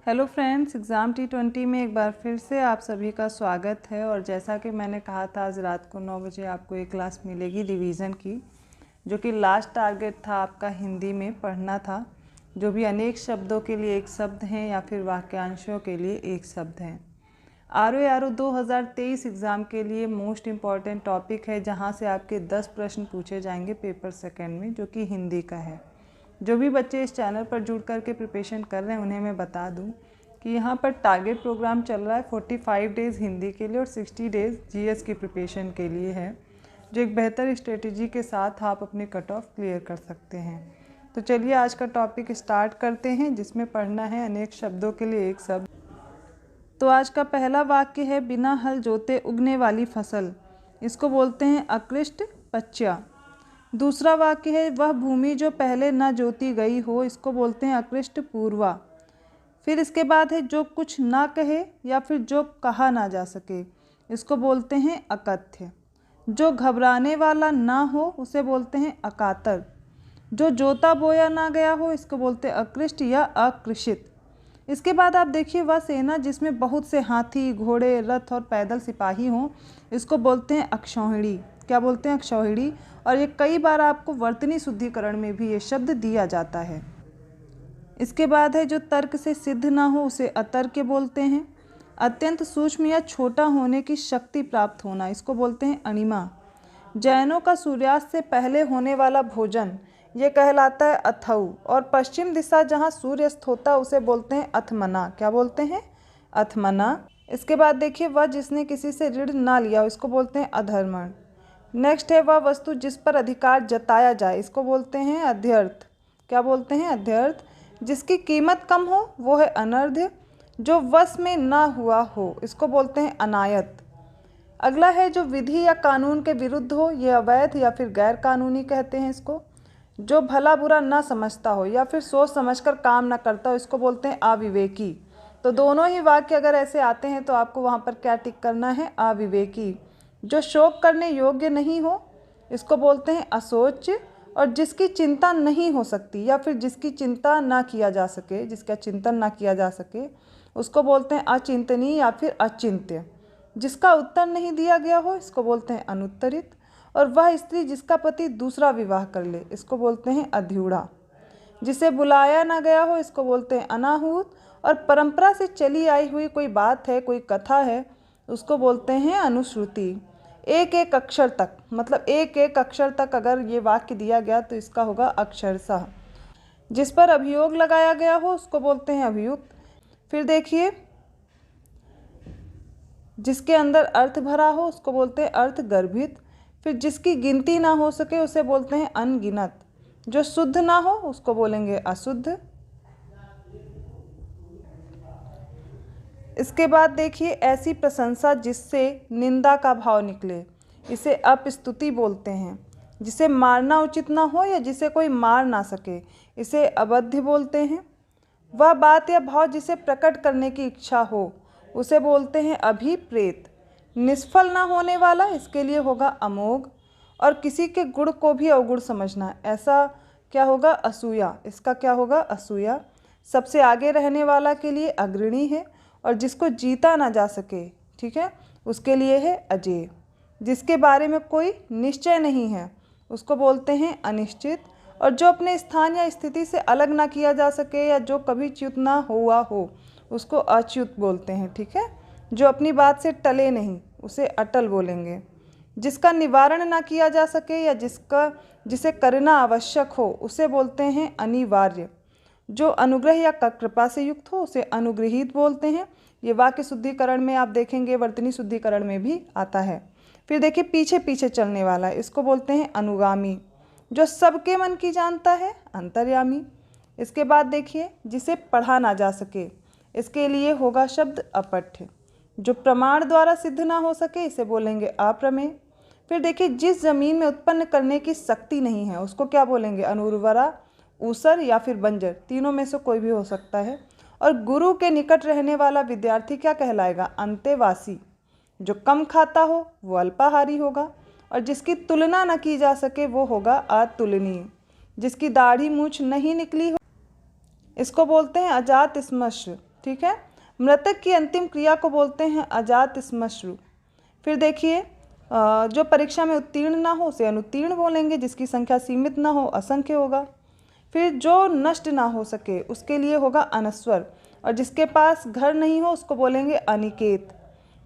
Hello friends, exam T20 में एक बार फिर से आप सभी का स्वागत है। और जैसा कि मैंने कहा था, आज रात को 9 बजे आपको एक क्लास मिलेगी रिवीजन की, जो कि लास्ट टारगेट था आपका हिंदी में पढ़ना था। जो भी अनेक शब्दों के लिए एक शब्द हैं या फिर वाक्यांशों के लिए एक शब्द हैं। RO 2023 एग्ज़ाम के लिए मोस्ट इम्पॉर्टेंट टॉपिक है, जहाँ से आपके 10 प्रश्न पूछे जाएंगे पेपर सेकेंड में, जो कि हिंदी का है। जो भी बच्चे इस चैनल पर जुड़ कर के प्रिपरेशन कर रहे हैं, उन्हें मैं बता दूं कि यहाँ पर टारगेट प्रोग्राम चल रहा है 45 डेज़ हिंदी के लिए और 60 डेज़ GS की प्रिपरेशन के लिए है, जो एक बेहतर स्ट्रेटजी के साथ आप अपने कट ऑफ क्लियर कर सकते हैं। तो चलिए आज का टॉपिक स्टार्ट करते हैं, जिसमें पढ़ना है अनेक शब्दों के लिए एक शब्द। तो आज का पहला वाक्य है, बिना हल जोते उगने वाली फसल। इसको बोलते हैं अकृष्ट पच्च्या। दूसरा वाक्य है, वह भूमि जो पहले न जोती गई हो। इसको बोलते हैं अकृष्ट पूर्वा। फिर इसके बाद है, जो कुछ ना कहे या फिर जो कहा ना जा सके। इसको बोलते हैं अकथ्य। जो घबराने वाला ना हो, उसे बोलते हैं अकातर। जो जोता बोया ना गया हो, इसको बोलते हैं अकृष्ट या अकृषित। इसके बाद आप देखिए, वह सेना जिसमें बहुत से हाथी, घोड़े, रथ और पैदल सिपाही हों, इसको बोलते हैं अक्षौहिणी। क्या बोलते हैं? अक्षौहिणी। और ये कई बार आपको वर्तनी शुद्धिकरण में भी ये शब्द दिया जाता है। इसके बाद है, जो तर्क से सिद्ध ना हो, उसे अतर्क बोलते हैं। अत्यंत सूक्ष्म या छोटा होने की शक्ति प्राप्त होना, इसको बोलते हैं अणिमा। जैनों का सूर्यास्त से पहले होने वाला भोजन, ये कहलाता है अथऊ। और पश्चिम दिशा जहाँ सूर्यास्त होता है, उसे बोलते हैं अथमना। क्या बोलते हैं? अथमना। इसके बाद देखिए, वह जिसने किसी से ऋण ना लिया, इसको बोलते हैं अधर्मण। नेक्स्ट है, वह वस्तु जिस पर अधिकार जताया जाए, इसको बोलते हैं अध्यर्थ। क्या बोलते हैं? अध्यर्थ। जिसकी कीमत कम हो, वो है अनर्ध्य। जो वश में ना हुआ हो, इसको बोलते हैं अनायत। अगला है, जो विधि या कानून के विरुद्ध हो, ये अवैध या फिर गैर कानूनी कहते हैं इसको। जो भला बुरा ना समझता हो या फिर सोच समझकर काम ना करता हो, इसको बोलते हैं अविवेकी। तो दोनों ही वाक्य अगर ऐसे आते हैं तो आपको वहाँ पर क्या टिक करना है? अविवेकी। जो शोक करने योग्य नहीं हो, इसको बोलते हैं अशोच्य। और जिसकी चिंता नहीं हो सकती या फिर जिसकी चिंता ना किया जा सके, जिसका चिंतन ना किया जा सके, उसको बोलते हैं अचिंतनीय या फिर अचिंत्य। जिसका उत्तर नहीं दिया गया हो, इसको बोलते हैं अनुत्तरित। और वह स्त्री जिसका पति दूसरा विवाह कर ले, इसको बोलते हैं अध्यूढ़ा। जिसे बुलाया ना गया हो, इसको बोलते हैं अनाहूत। और परंपरा से चली आई हुई कोई बात है, कोई कथा है, उसको बोलते हैं अनुश्रुति। एक एक अक्षर तक, मतलब एक एक अक्षर तक अगर ये वाक्य दिया गया तो इसका होगा अक्षरशः। जिस पर अभियोग लगाया गया हो, उसको बोलते हैं अभियुक्त। फिर देखिए, जिसके अंदर अर्थ भरा हो, उसको बोलते हैं अर्थगर्भित। फिर जिसकी गिनती ना हो सके, उसे बोलते हैं अनगिनत। जो शुद्ध ना हो, उसको बोलेंगे अशुद्ध। इसके बाद देखिए, ऐसी प्रशंसा जिससे निंदा का भाव निकले, इसे अपस्तुति बोलते हैं। जिसे मारना उचित ना हो या जिसे कोई मार ना सके, इसे अबध्य बोलते हैं। वह बात या भाव जिसे प्रकट करने की इच्छा हो, उसे बोलते हैं अभिप्रेत। निष्फल ना होने वाला, इसके लिए होगा अमोघ। और किसी के गुण को भी अवगुण समझना, ऐसा क्या होगा? असूया। इसका क्या होगा? असूया। सबसे आगे रहने वाला के लिए अग्रणी है। और जिसको जीता ना जा सके, ठीक है, उसके लिए है अजेय। जिसके बारे में कोई निश्चय नहीं है, उसको बोलते हैं अनिश्चित। और जो अपने स्थान या स्थिति से अलग ना किया जा सके या जो कभी च्युत ना हुआ हो, उसको अच्युत बोलते हैं, ठीक है। जो अपनी बात से टले नहीं, उसे अटल बोलेंगे। जिसका निवारण ना किया जा सके या जिसे करना आवश्यक हो, उसे बोलते हैं अनिवार्य। जो अनुग्रह या कृपा से युक्त हो, उसे अनुग्रहित बोलते हैं। ये वाक्य शुद्धिकरण में आप देखेंगे, वर्तनी शुद्धिकरण में भी आता है। फिर देखिए, पीछे पीछे चलने वाला, इसको बोलते हैं अनुगामी। जो सबके मन की जानता है, अंतर्यामी। इसके बाद देखिए, जिसे पढ़ा ना जा सके, इसके लिए होगा शब्द अपठ्य। जो प्रमाण द्वारा सिद्ध ना हो सके, इसे बोलेंगे अप्रमेय। फिर देखिए, जिस जमीन में उत्पन्न करने की शक्ति नहीं है, उसको क्या बोलेंगे? अनुर्वरा, ऊसर या फिर बंजर, तीनों में से कोई भी हो सकता है। और गुरु के निकट रहने वाला विद्यार्थी क्या कहलाएगा? अंतेवासी। जो कम खाता हो, वो अल्पाहारी होगा। और जिसकी तुलना न की जा सके, वो होगा अतुलनीय। जिसकी दाढ़ी मूछ नहीं निकली हो, इसको बोलते हैं अजात श्मश्र। ठीक है। मृतक की अंतिम क्रिया को बोलते हैं अजात श्मश्रु। फिर देखिए, जो परीक्षा में उत्तीर्ण ना हो उसे अनुत्तीर्ण बोलेंगे, जिसकी संख्या सीमित ना हो असंख्य होगा। फिर जो नष्ट ना हो सके उसके लिए होगा अनस्वर, और जिसके पास घर नहीं हो उसको बोलेंगे अनिकेत।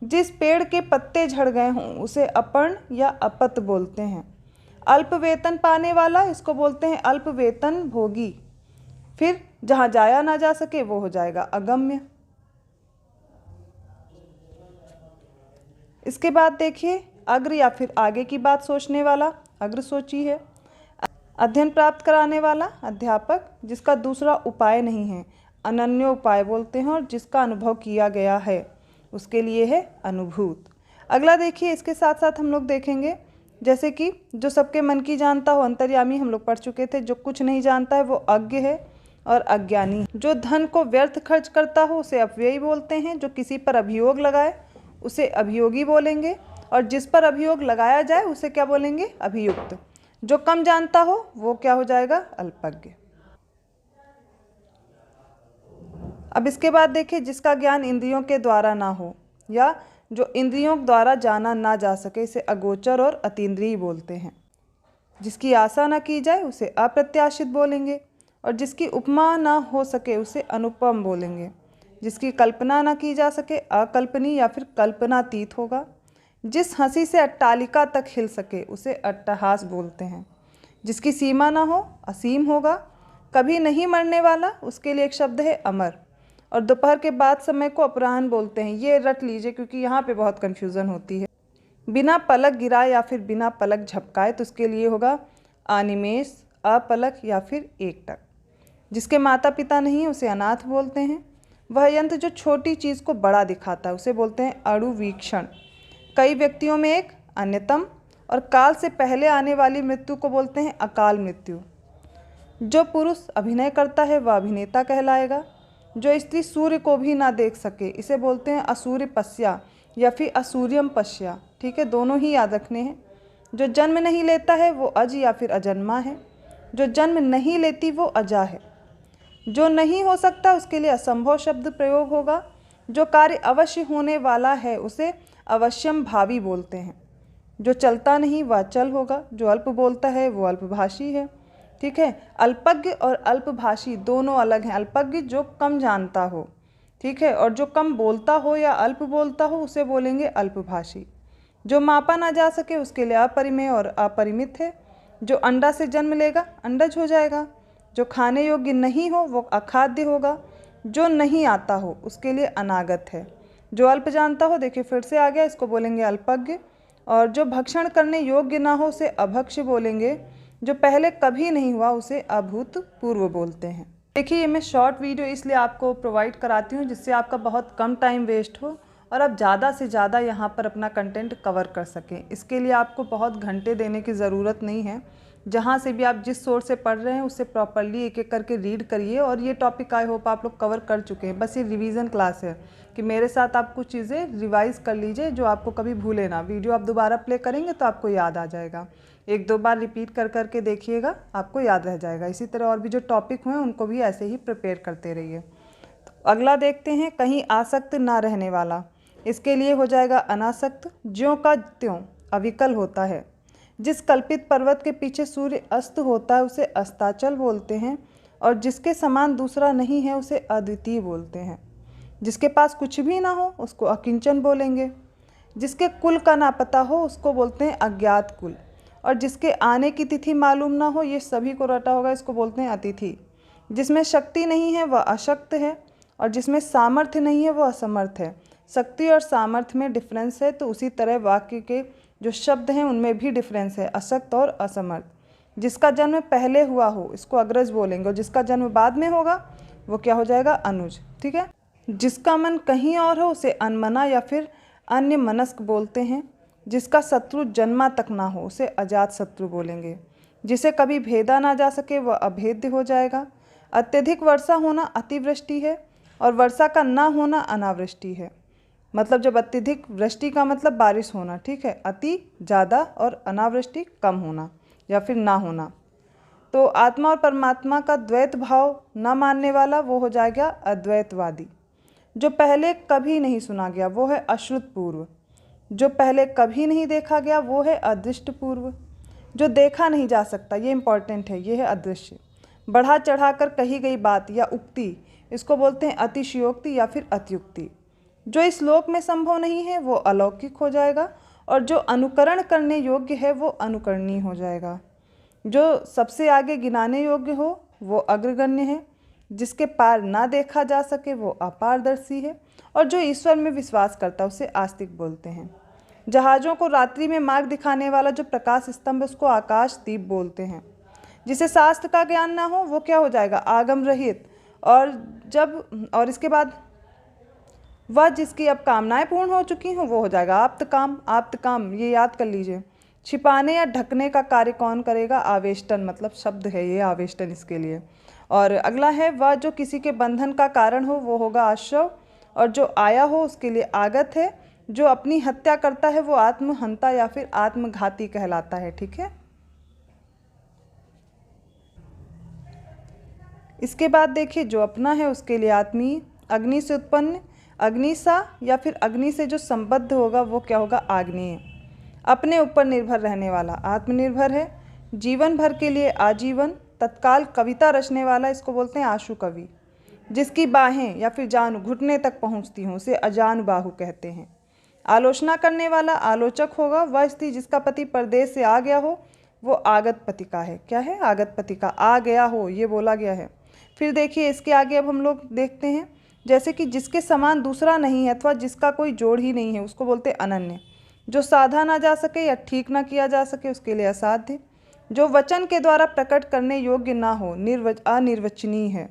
जिस पेड़ के पत्ते झड़ गए हों उसे अपर्ण या अपत बोलते हैं। अल्प वेतन पाने वाला, इसको बोलते हैं अल्प वेतन भोगी। फिर जहाँ जाया ना जा सके वो हो जाएगा अगम्य। इसके बाद देखिए, अग्र या फिर आगे की बात सोचने वाला अग्र सोची है। अध्ययन प्राप्त कराने वाला अध्यापक, जिसका दूसरा उपाय नहीं है अनन्य उपाय बोलते हैं, और जिसका अनुभव किया गया है उसके लिए है अनुभूत। अगला देखिए, इसके साथ साथ हम लोग देखेंगे जैसे कि जो सबके मन की जानता हो अंतर्यामी हम लोग पढ़ चुके थे। जो कुछ नहीं जानता है वो अज्ञ है और अज्ञानी। जो धन को व्यर्थ खर्च करता हो उसे अपव्ययी बोलते हैं। जो किसी पर अभियोग लगाए उसे अभियोगी बोलेंगे, और जिस पर अभियोग लगाया जाए उसे क्या बोलेंगे अभियुक्त। जो कम जानता हो वो क्या हो जाएगा अल्पज्ञ। अब इसके बाद देखिए, जिसका ज्ञान इंद्रियों के द्वारा ना हो या जो इंद्रियों द्वारा जाना ना जा सके इसे अगोचर और अतीन्द्रिय बोलते हैं। जिसकी आशा ना की जाए उसे अप्रत्याशित बोलेंगे, और जिसकी उपमा ना हो सके उसे अनुपम बोलेंगे। जिसकी कल्पना ना की जा सके अकल्पनीय या फिर कल्पनातीत होगा। जिस हंसी से अट्टालिका तक हिल सके उसे अट्टहास बोलते हैं। जिसकी सीमा ना हो असीम होगा। कभी नहीं मरने वाला, उसके लिए एक शब्द है अमर। और दोपहर के बाद समय को अपराह्न बोलते हैं। ये रट लीजिए क्योंकि यहाँ पे बहुत कन्फ्यूज़न होती है। बिना पलक गिराए या फिर बिना पलक झपकाए तो उसके लिए होगा अनिमेष, अपलक या फिर एकटक। जिसके माता पिता नहीं है उसे अनाथ बोलते हैं। वह यंत्र जो छोटी चीज़ को बड़ा दिखाता है उसे बोलते हैं अणुवीक्षण। कई व्यक्तियों में एक अन्यतम, और काल से पहले आने वाली मृत्यु को बोलते हैं अकाल मृत्यु। जो पुरुष अभिनय करता है वह अभिनेता कहलाएगा। जो स्त्री सूर्य को भी ना देख सके इसे बोलते हैं असूर्य पश्या या फिर असूर्यम पश्या। ठीक है, दोनों ही याद रखने हैं। जो जन्म नहीं लेता है वो अज या फिर अजन्मा है। जो जन्म नहीं लेती वो अजा है। जो नहीं हो सकता उसके लिए असंभव शब्द प्रयोग होगा। जो कार्य अवश्य होने वाला है उसे अवश्यम भावी बोलते हैं। जो चलता नहीं वह चल होगा। जो अल्प बोलता है वो अल्पभाषी है। ठीक है, अल्पज्ञ और अल्पभाषी दोनों अलग हैं। अल्पज्ञ जो कम जानता हो, ठीक है, और जो कम बोलता हो या अल्प बोलता हो उसे बोलेंगे अल्पभाषी। जो मापा ना जा सके उसके लिए अपरिमेय और अपरिमित है। जो अंडा से जन्म लेगा अंडज हो जाएगा। जो खाने योग्य नहीं हो वो अखाद्य होगा। जो नहीं आता हो उसके लिए अनागत है। जो अल्प जानता हो, देखिए फिर से आ गया, इसको बोलेंगे अल्पज्ञ। और जो भक्षण करने योग्य ना हो उसे अभक्ष्य बोलेंगे। जो पहले कभी नहीं हुआ उसे अभूतपूर्व बोलते हैं। देखिए, ये मैं शॉर्ट वीडियो इसलिए आपको प्रोवाइड कराती हूँ जिससे आपका बहुत कम टाइम वेस्ट हो और आप ज़्यादा से ज़्यादा यहाँ पर अपना कंटेंट कवर कर सकें। इसके लिए आपको बहुत घंटे देने की ज़रूरत नहीं है। जहाँ से भी आप जिस सोर्स से पढ़ रहे हैं उससे प्रॉपरली एक एक करके रीड करिए। और ये टॉपिक आई होप आप लोग कवर कर चुके हैं। बस ये रिवीजन क्लास है कि मेरे साथ आप कुछ चीज़ें रिवाइज़ कर लीजिए जो आपको कभी भूले ना। वीडियो आप दोबारा प्ले करेंगे तो आपको याद आ जाएगा। एक दो बार रिपीट कर करके देखिएगा, आपको याद रह जाएगा। इसी तरह और भी जो टॉपिक हुए उनको भी ऐसे ही प्रिपेयर करते रहिए। तो अगला देखते हैं, कहीं आसक्त ना रहने वाला। इसके लिए हो जाएगा अनासक्त। ज्यों का त्यों अविकल होता है। जिस कल्पित पर्वत के पीछे सूर्य अस्त होता है उसे अस्ताचल बोलते हैं। और जिसके समान दूसरा नहीं है उसे अद्वितीय बोलते हैं। जिसके पास कुछ भी ना हो उसको अकिंचन बोलेंगे। जिसके कुल का ना पता हो उसको बोलते हैं अज्ञात कुल। और जिसके आने की तिथि मालूम ना हो, ये सभी को रटा होगा, इसको बोलते हैं अतिथि। जिसमें शक्ति नहीं है वह अशक्त है। और जिसमें सामर्थ्य नहीं है वह असमर्थ है। शक्ति और सामर्थ्य में डिफरेंस है, तो उसी तरह वाक्य के जो शब्द हैं उनमें भी डिफरेंस है, अशक्त और असमर्थ। जिसका जन्म पहले हुआ हो इसको अग्रज बोलेंगे, और जिसका जन्म बाद में होगा वो क्या हो जाएगा अनुज। ठीक है, जिसका मन कहीं और हो उसे अनमना या फिर अन्य मनस्क बोलते हैं। जिसका शत्रु जन्मा तक ना हो उसे अजात शत्रु बोलेंगे। जिसे कभी भेदा ना जा सके वह अभेद्य हो जाएगा। अत्यधिक वर्षा होना अतिवृष्टि है, और वर्षा का ना होना अनावृष्टि है। मतलब जब अत्यधिक वृष्टि का मतलब बारिश होना, ठीक है, अति ज़्यादा, और अनावृष्टि कम होना या फिर ना होना। तो आत्मा और परमात्मा का द्वैत भाव न मानने वाला वो हो जाएगा अद्वैतवादी। जो पहले कभी नहीं सुना गया वो है अश्रुत पूर्व। जो पहले कभी नहीं देखा गया वो है अदृष्ट पूर्व। जो देखा नहीं जा सकता, ये इंपॉर्टेंट है, ये है अदृश्य। बढ़ा चढ़ाकर कही गई बात या उक्ति, इसको बोलते हैं अतिशयोक्ति या फिर अत्युक्ति। जो इस लोक में संभव नहीं है वो अलौकिक हो जाएगा, और जो अनुकरण करने योग्य है वो अनुकरणीय हो जाएगा। जो सबसे आगे गिनाने योग्य हो वो अग्रगण्य है, जिसके पार ना देखा जा सके वो अपारदर्शी है, और जो ईश्वर में विश्वास करता है उसे आस्तिक बोलते हैं। जहाज़ों को रात्रि में मार्ग दिखाने वाला जो प्रकाश स्तंभ उसको आकाश दीप बोलते हैं। जिसे शास्त्र का ज्ञान ना हो वो क्या हो जाएगा, आगम रहित। और इसके बाद वह जिसकी अब कामनाएं पूर्ण हो चुकी हों वो हो जाएगा आप्त काम। आप्त काम ये याद कर लीजिए। छिपाने या ढकने का कार्य कौन करेगा, आवेष्टन, मतलब शब्द है ये आवेष्टन इसके लिए। और अगला है वह जो किसी के बंधन का कारण हो वो होगा आश्रव, और जो आया हो उसके लिए आगत है। जो अपनी हत्या करता है वो आत्महंता या फिर आत्मघाती कहलाता है। ठीक है, इसके बाद देखिए जो अपना है उसके लिए आत्मीय। अग्नि से उत्पन्न, अग्नि सा या फिर अग्नि से जो संबद्ध होगा वो क्या होगा, आग्नेय। अपने ऊपर निर्भर रहने वाला आत्मनिर्भर है। जीवन भर के लिए आजीवन। तत्काल कविता रचने वाला इसको बोलते हैं आशु कवि। जिसकी बाहें या फिर जानु घुटने तक पहुंचती हों उसे अजानुबाहु कहते हैं। आलोचना करने वाला आलोचक होगा। वह स्त्री जिसका पति परदेश से आ गया हो वो आगत पतिका है। क्या है, आगत पतिका, आ गया हो ये बोला गया है। फिर देखिए इसके आगे अब हम लोग देखते हैं, जैसे कि जिसके समान दूसरा नहीं है अथवा जिसका कोई जोड़ ही नहीं है उसको बोलते हैं अनन्य। जो साधा ना जा सके या ठीक ना किया जा सके उसके लिए असाध्य। जो वचन के द्वारा प्रकट करने योग्य ना हो अनिर्वचनीय है।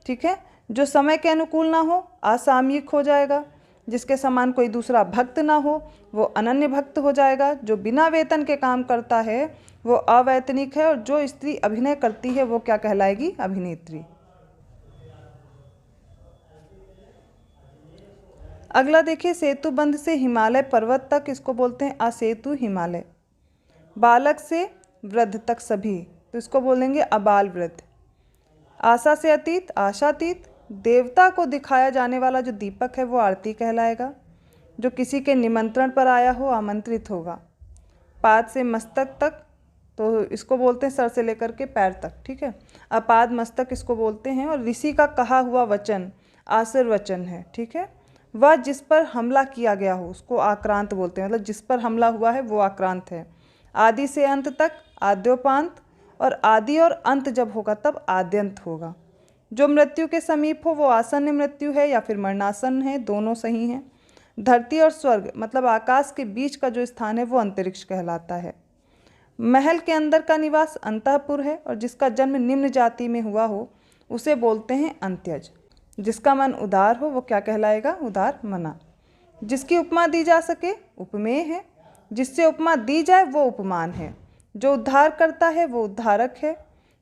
ठीक है, जो समय के अनुकूल ना हो असामयिक हो जाएगा। जिसके समान कोई दूसरा भक्त ना हो वो अनन्य भक्त हो जाएगा। जो बिना वेतन के काम करता है वो अवैतनिक है, और जो स्त्री अभिनय करती है वो क्या कहलाएगी, अभिनेत्री। अगला देखिए सेतु बंध से हिमालय पर्वत तक, इसको बोलते हैं असेतु हिमालय। बालक से वृद्ध तक सभी, तो इसको बोलेंगे अबाल वृद्ध। आशा से अतीत आशातीत। देवता को दिखाया जाने वाला जो दीपक है वो आरती कहलाएगा। जो किसी के निमंत्रण पर आया हो आमंत्रित होगा। पाद से मस्तक तक, तो इसको बोलते हैं सर से लेकर के पैर तक। ठीक है, अपाद मस्तक इसको बोलते हैं। और ऋषि का कहा हुआ वचन आशीर्वचन है। ठीक है, वह जिस पर हमला किया गया हो उसको आक्रांत बोलते हैं, मतलब जिस पर हमला हुआ है वो आक्रांत है। आदि से अंत तक आद्योपांत, और आदि और अंत जब होगा तब आद्यंत होगा। जो मृत्यु के समीप हो वो आसन्न मृत्यु है या फिर मरणासन है, दोनों सही हैं। धरती और स्वर्ग मतलब आकाश के बीच का जो स्थान है वो अंतरिक्ष कहलाता है। महल के अंदर का निवास अंतःपुर है, और जिसका जन्म निम्न जाति में हुआ हो उसे बोलते हैं अंत्यज। जिसका मन उदार हो वो क्या कहलाएगा, उदार मना। जिसकी उपमा दी जा सके उपमेय है। जिससे उपमा दी जाए वो उपमान है। जो उद्धार करता है वो उद्धारक है।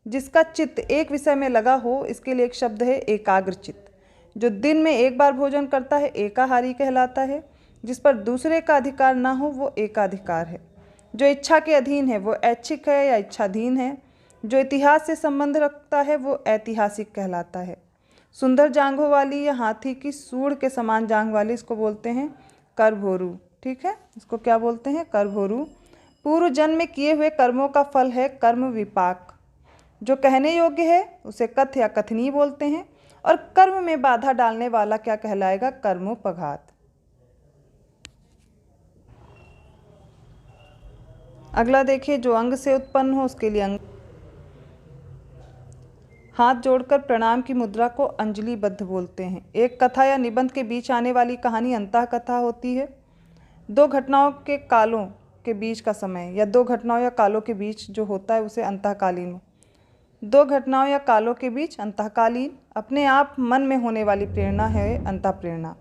जिसका चित्त एक विषय में लगा हो इसके लिए एक शब्द है एकाग्र चित्त। जो दिन में एक बार भोजन करता है एकाहारी कहलाता है। जिस पर दूसरे का अधिकार ना हो वो एकाधिकार है। जो इच्छा के अधीन है वो ऐच्छिक है या इच्छाधीन है। जो इतिहास से संबंध रखता है वो ऐतिहासिक कहलाता है। सुंदर जांघों वाली या हाथी की सूंड के समान जांघ वाली इसको बोलते हैं करभोरू। ठीक है, इसको क्या बोलते हैं, करभोरू। पूर्व जन्म में किए हुए कर्मों का फल है कर्म विपाक। जो कहने योग्य है उसे कथ या कथनी बोलते हैं, और कर्म में बाधा डालने वाला क्या कहलाएगा, कर्मोपघात। अगला देखिए जो अंग से उत्पन्न हो उसके लिए अंग। हाथ जोड़कर प्रणाम की मुद्रा को अंजलिबद्ध बोलते हैं। एक कथा या निबंध के बीच आने वाली कहानी अंतः कथा होती है। दो घटनाओं के कालों के बीच का समय या दो घटनाओं या कालों के बीच जो होता है उसे अंतःकालीन। दो घटनाओं या कालों के बीच अंतःकालीन। अपने आप मन में होने वाली प्रेरणा है अंतःप्रेरणा।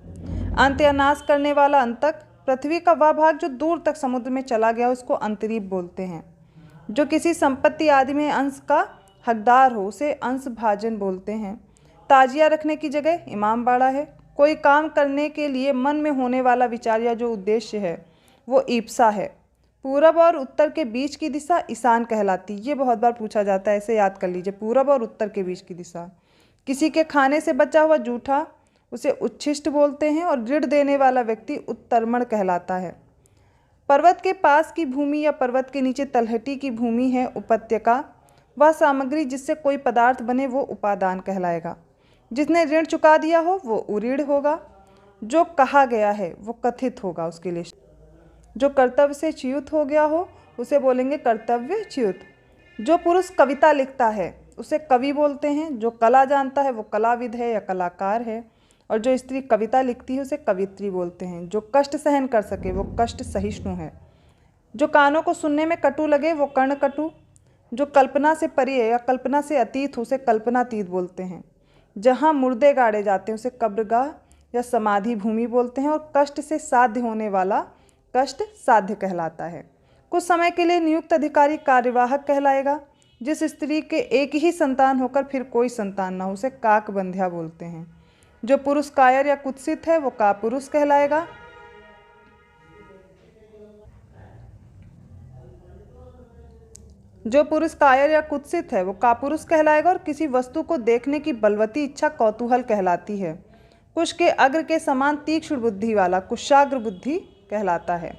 अंत या नाश करने वाला अंतक। पृथ्वी का वह भाग जो दूर तक समुद्र में चला गया उसको अंतरीप बोलते हैं। जो किसी संपत्ति आदि में अंश का हकदार हो उसे अंश भाजन बोलते हैं। ताजिया रखने की जगह इमाम बाड़ा है। कोई काम करने के लिए मन में होने वाला विचार या जो उद्देश्य है वो ईप्सा है। पूरब और उत्तर के बीच की दिशा ईशान कहलाती। ये बहुत बार पूछा जाता है, ऐसे याद कर लीजिए, पूरब और उत्तर के बीच की दिशा। किसी के खाने से बचा हुआ जूठा उसे उच्छिष्ट बोलते हैं। और ऋण देने वाला व्यक्ति उत्तर्मण कहलाता है। पर्वत के पास की भूमि या पर्वत के नीचे तलहटी की भूमि है उपत्यका। वह सामग्री जिससे कोई पदार्थ बने वो उपादान कहलाएगा। जिसने ऋण चुका दिया हो वो उऋण होगा। जो कहा गया है वो कथित होगा उसके लिए। जो कर्तव्य से च्युत हो गया हो उसे बोलेंगे कर्तव्य च्युत। जो पुरुष कविता लिखता है उसे कवि बोलते हैं। जो कला जानता है वो कलाविद है या कलाकार है। और जो स्त्री कविता लिखती है उसे कवित्री बोलते हैं। जो कष्ट सहन कर सके वो कष्ट सहिष्णु है। जो कानों को सुनने में कटु लगे वो कर्णकटु। जो कल्पना से परे या कल्पना से अतीत हो उसे कल्पनातीत बोलते हैं। जहाँ मुर्दे गाड़े जाते हैं उसे कब्रगाह या समाधि भूमि बोलते हैं। और कष्ट से साध्य होने वाला कष्ट साध्य कहलाता है। कुछ समय के लिए नियुक्त अधिकारी कार्यवाहक कहलाएगा। जिस स्त्री के एक ही संतान होकर फिर कोई संतान ना हो उसे काकबंध्या बोलते हैं। जो पुरुष कायर या कुत्सित है वो कापुरुष कहलाएगा। जो पुरुष कायर या कुत्सित है वो कापुरुष कहलाएगा। और किसी वस्तु को देखने की बलवती इच्छा कौतूहल कहलाती है। कुश के अग्र के समान तीक्ष्ण बुद्धि वाला कुशाग्र बुद्धि कहलाता है।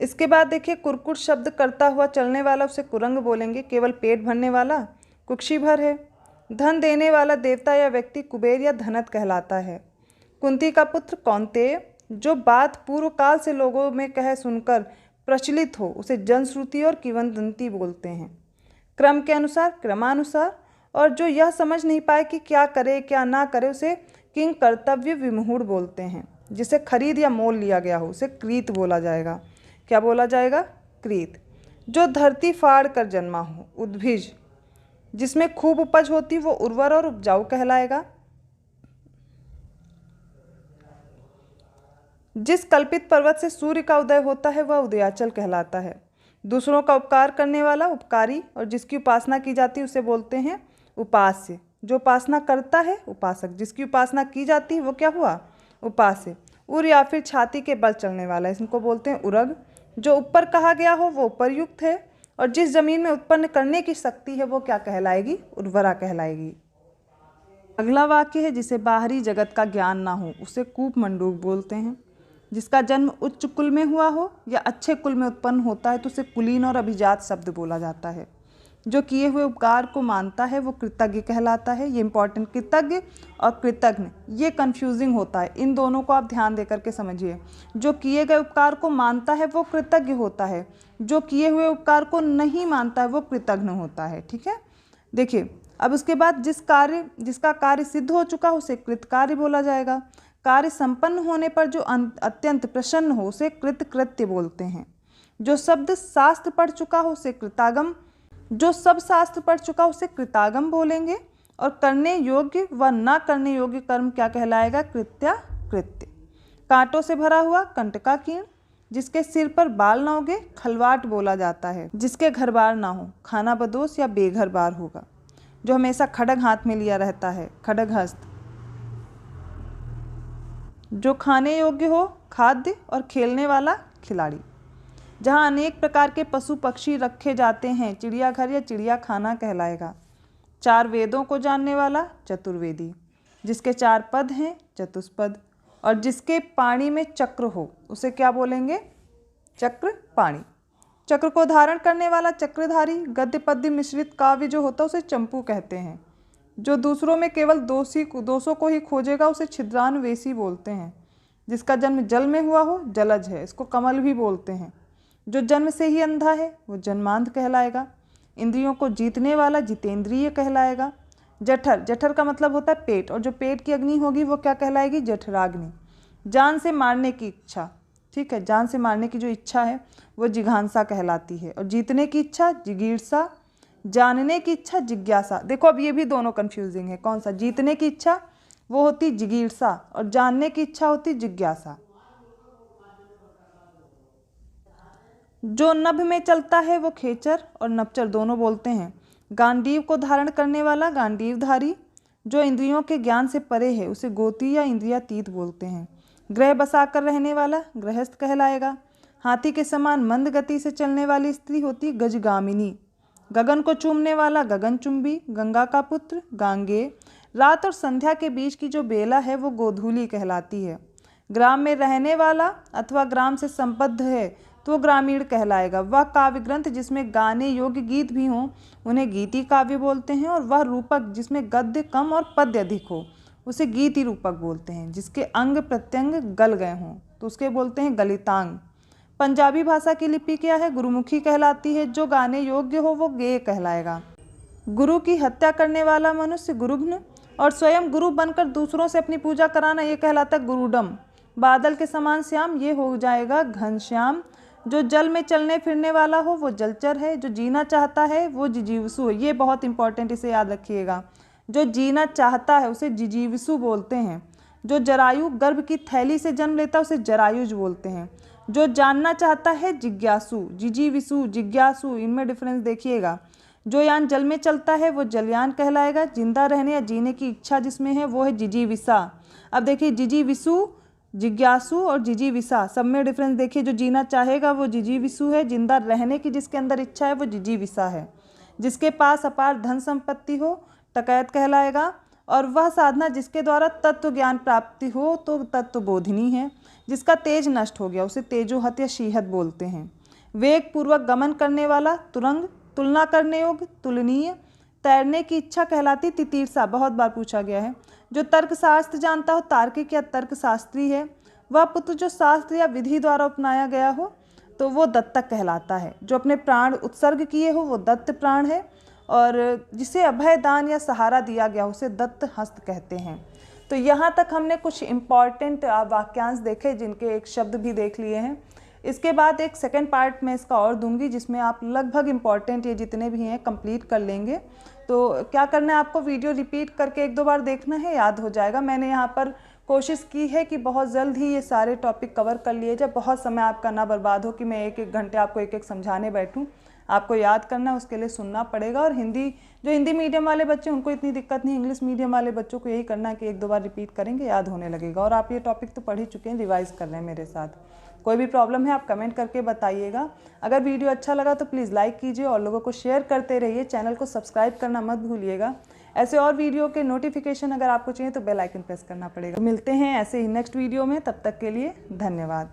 इसके बाद देखिए कुरकुट शब्द करता हुआ चलने वाला उसे कुरंग बोलेंगे। केवल पेट भरने वाला कुक्षिभर है। धन देने वाला देवता या व्यक्ति कुबेर या धनत कहलाता है। कुंती का पुत्र कौंतेय। जो बात पूर्व काल से लोगों में कह सुनकर प्रचलित हो उसे जनश्रुति और किंवदंती बोलते हैं। क्रम के अनुसार क्रमानुसार। और जो यह समझ नहीं पाए कि क्या करे क्या ना करे उसे किंग कर्तव्य विमूढ़ बोलते हैं। जिसे खरीद या मोल लिया गया हो उसे क्रीत बोला जाएगा। क्या बोला जाएगा? क्रीत। जो धरती फाड़ कर जन्मा हो उद्भिज। जिसमें खूब उपज होती वो उर्वर और उपजाऊ कहलाएगा। जिस कल्पित पर्वत से सूर्य का उदय होता है वह उदयाचल कहलाता है। दूसरों का उपकार करने वाला उपकारी। और जिसकी उपासना की जाती है उसे बोलते हैं उपास्य। जो उपासना करता है उपासक। जिसकी उपासना की जाती है वो क्या हुआ? उपास्य। उर या फिर छाती के बल चलने वाला इनको बोलते हैं उरग। जो ऊपर कहा गया हो वो उपरयुक्त है। और जिस जमीन में उत्पन्न करने की शक्ति है वो क्या कहलाएगी? उर्वरा कहलाएगी। अगला वाक्य है जिसे बाहरी जगत का ज्ञान ना हो उसे कूप मंडूक बोलते हैं। जिसका जन्म उच्च कुल में हुआ हो या अच्छे कुल में उत्पन्न होता है तो उसे कुलीन और अभिजात शब्द बोला जाता है। जो किए हुए उपकार को मानता है वो कृतज्ञ कहलाता है। ये इंपॉर्टेंट, कृतज्ञ और कृतज्ञ ये कन्फ्यूजिंग होता है। इन दोनों को आप ध्यान देकर के समझिए। जो किए गए उपकार को मानता है वो कृतज्ञ होता है। जो किए हुए उपकार को नहीं मानता है वो कृतज्ञ होता है। ठीक है, देखिए अब उसके बाद जिसका कार्य सिद्ध हो चुका हो उसे कृतकार्य बोला जाएगा। कार्य संपन्न होने पर जो अत्यंत प्रसन्न हो उसे कृतकृत्य बोलते हैं। जो शब्द शास्त्र पढ़ चुका हो उसे कृतागम। जो सब शास्त्र पढ़ चुका उसे कृतागम बोलेंगे। और करने योग्य व न करने योग्य कर्म क्या कहलाएगा? कृत्याकृत्य। कांटों से भरा हुआ कंटकाकीर्ण। जिसके सिर पर बाल न उगे खलवाट बोला जाता है। जिसके घर बार ना हो खाना बदोश या बेघर बार होगा। जो हमेशा खड्ग हाथ में लिया रहता है खड्गहस्त। जो खाने योग्य हो खाद्य और खेलने वाला खिलाड़ी। जहाँ अनेक प्रकार के पशु पक्षी रखे जाते हैं चिड़ियाघर या चिड़ियाखाना कहलाएगा। 4 वेदों को जानने वाला चतुर्वेदी। जिसके 4 पद हैं चतुष्पद। और जिसके पाणी में चक्र हो उसे क्या बोलेंगे? चक्र पाणी। चक्र को धारण करने वाला चक्रधारी। गद्य पद्य मिश्रित काव्य जो होता है उसे चंपू कहते हैं। जो दूसरों में केवल दोषों को ही खोजेगा उसे छिद्रान्वेषी बोलते हैं। जिसका जन्म जल में हुआ हो जलज है, इसको कमल भी बोलते हैं। जो जन्म से ही अंधा है वो जन्मांध कहलाएगा। इंद्रियों को जीतने वाला जितेंद्रिय कहलाएगा। जठर का मतलब होता है पेट। और जो पेट की अग्नि होगी वो क्या कहलाएगी? जठराग्नि। जान से मारने की इच्छा, ठीक है, जान से मारने की जो इच्छा है वो जिघांसा कहलाती है। और जीतने की इच्छा जिगीर्षा। जानने की इच्छा जिज्ञासा। देखो अब ये भी दोनों कंफ्यूजिंग है। कौन सा? जीतने की इच्छा वो होती जिगीर्षा और जानने की इच्छा होती जिज्ञासा। जो नभ में चलता है वो खेचर और नपचर दोनों बोलते हैं। गांडीव को धारण करने वाला गांडीवधारी। जो इंद्रियों के ज्ञान से परे है उसे गोती या इंद्रियातीत बोलते हैं। ग्रह बसाकर रहने वाला गृहस्थ कहलाएगा। हाथी के समान मंद गति से चलने वाली स्त्री होती गजगामिनी। गगन को चूमने वाला गगनचुंबी, गंगा का पुत्र गांगे। रात और संध्या के बीच की जो बेला है वो गोधूली कहलाती है। ग्राम में रहने वाला अथवा ग्राम से संबद्ध है तो वो ग्रामीण कहलाएगा। वह काव्य ग्रंथ जिसमें गाने योग्य गीत भी हों उन्हें गीति काव्य बोलते हैं, और वह रूपक जिसमें गद्य कम और पद्य अधिक हो उसे गीति रूपक बोलते हैं। जिसके अंग प्रत्यंग गल गए हों तो उसके बोलते हैं गलितांग। पंजाबी भाषा की लिपि क्या है? गुरुमुखी कहलाती है। जो गाने योग्य हो वो गेय कहलाएगा। गुरु की हत्या करने वाला मनुष्य गुरुघ्न, और स्वयं गुरु बनकर दूसरों से अपनी पूजा कराना ये कहलाता है गुरुडम। बादल के समान श्याम ये हो जाएगा घनश्याम। जो जल में चलने फिरने वाला हो वो जलचर है। जो जीना चाहता है वो जिजीविसु है। ये बहुत इंपॉर्टेंट, इसे याद रखिएगा। जो जीना चाहता है उसे जिजीविसु बोलते हैं। जो जरायु गर्भ की थैली से जन्म लेता है उसे जरायुज बोलते हैं। जो जानना चाहता है जिज्ञासु, जिजीविसु जिज्ञासु, इनमें डिफरेंस देखिएगा। जो यान जल में चलता है वो जलयान कहलाएगा। जिंदा रहने या जीने की इच्छा जिसमें है वो है जिजीविसा। अब देखिए जिजीविसु, जिज्ञासु और जिजीविसा सब में डिफरेंस देखिए। जो जीना चाहेगा वो जिजीविसु है। जिंदा रहने की जिसके अंदर इच्छा है वो जिजीविसा है। जिसके पास अपार धन संपत्ति हो टकैत कहलाएगा। और वह साधना जिसके द्वारा तत्व ज्ञान प्राप्ति हो तो तत्व बोधिनी है। जिसका तेज नष्ट हो गया उसे तेजोहत या शीहत बोलते हैं। वेग पूर्वक गमन करने वाला तुरंग, तुलना करने योग्य तुलनीय। तैरने की इच्छा कहलाती तितीर्षा, बहुत बार पूछा गया है। जो तर्कशास्त्र जानता हो तार्किक या तर्कशास्त्री है। वह पुत्र जो शास्त्र या विधि द्वारा अपनाया गया हो तो वो दत्तक कहलाता है। जो अपने प्राण उत्सर्ग किए हो वो दत्त प्राण है। और जिसे अभय दान या सहारा दिया गया उसे दत्त हस्त कहते हैं। तो यहाँ तक हमने कुछ इम्पॉर्टेंट वाक्यांश देखे जिनके एक शब्द भी देख लिए हैं। इसके बाद एक सेकंड पार्ट में इसका और दूंगी जिसमें आप लगभग इम्पॉर्टेंट ये जितने भी हैं कंप्लीट कर लेंगे। तो क्या करना है आपको, वीडियो रिपीट करके एक दो बार देखना है, याद हो जाएगा। मैंने यहाँ पर कोशिश की है कि बहुत जल्द ही ये सारे टॉपिक कवर कर लिए जाए। बहुत समय आपका ना बर्बाद हो कि मैं एक एक घंटे आपको एक एक समझाने बैठूँ। आपको याद करना है, उसके लिए सुनना पड़ेगा। और हिंदी, जो हिंदी मीडियम वाले बच्चे उनको इतनी दिक्कत नहीं, इंग्लिश मीडियम वाले बच्चों को यही करना है कि एक दो बार रिपीट करेंगे, याद होने लगेगा। और आप ये टॉपिक तो पढ़ ही चुके हैं, रिवाइज कर रहे हैं मेरे साथ। कोई भी प्रॉब्लम है आप कमेंट करके बताइएगा। अगर वीडियो अच्छा लगा तो प्लीज़ लाइक कीजिए और लोगों को शेयर करते रहिए। चैनल को सब्सक्राइब करना मत भूलिएगा। ऐसे और वीडियो के नोटिफिकेशन अगर आपको चाहिए तो बेल आइकन प्रेस करना पड़ेगा। मिलते हैं ऐसे ही नेक्स्ट वीडियो में, तब तक के लिए धन्यवाद।